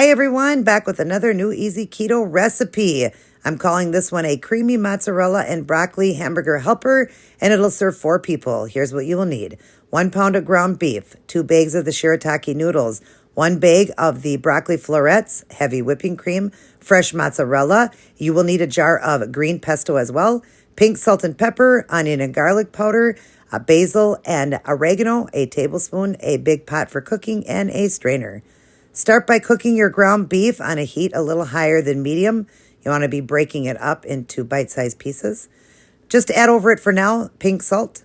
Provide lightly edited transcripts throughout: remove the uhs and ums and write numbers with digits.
Hey everyone, back with another new easy keto recipe. I'm calling this one a creamy mozzarella and broccoli hamburger helper, and it'll serve 4 people. Here's what you will need. 1 pound of ground beef, 2 bags of the shiritalki noodles, 1 bag of the broccoli florets, heavy whipping cream, fresh mozzarella. You will need a jar of green pesto as well, pink salt and pepper, onion and garlic powder, basil and oregano, a tablespoon, a big pot for cooking, and a strainer. Start by cooking your ground beef on a heat a little higher than medium. You want to be breaking it up into bite-sized pieces. Just add over it for now pink salt.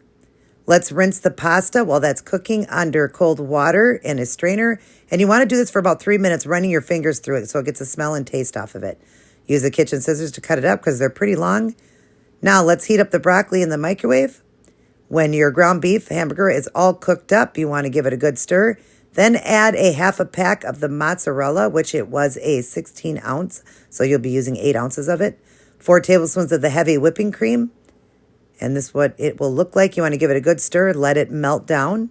Let's rinse the pasta while that's cooking under cold water in a strainer. And you want to do this for about 3 minutes, running your fingers through it so it gets a smell and taste off of it. Use the kitchen scissors to cut it up because they're pretty long. Now let's heat up the broccoli in the microwave. When your ground beef hamburger is all cooked up, you want to give it a good stir. Then add a half a pack of the mozzarella, which it was a 16 ounce, so you'll be using 8 ounces of it. 4 tablespoons of the heavy whipping cream. And this is what it will look like. You want to give it a good stir, let it melt down.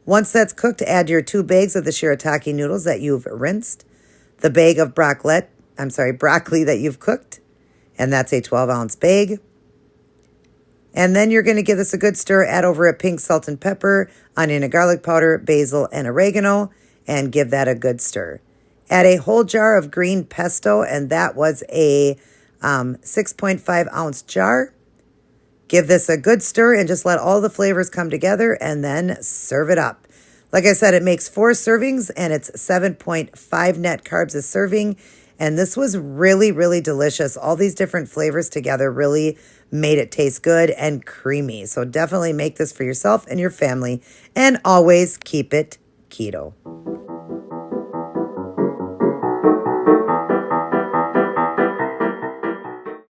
Once that's cooked, add your 2 bags of the shiritalki noodles that you've rinsed. The bag of broccoli that you've cooked, and that's a 12-ounce bag. And then you're going to give this a good stir, add over a pink salt and pepper, onion and garlic powder, basil and oregano, and give that a good stir. Add a whole jar of green pesto, and that was a 6.5 ounce jar. Give this a good stir and just let all the flavors come together and then serve it up. Like I said, it makes 4 servings and it's 7.5 net carbs a serving. And this was really, really delicious. All these different flavors together really made it taste good and creamy. So definitely make this for yourself and your family. And always keep it keto.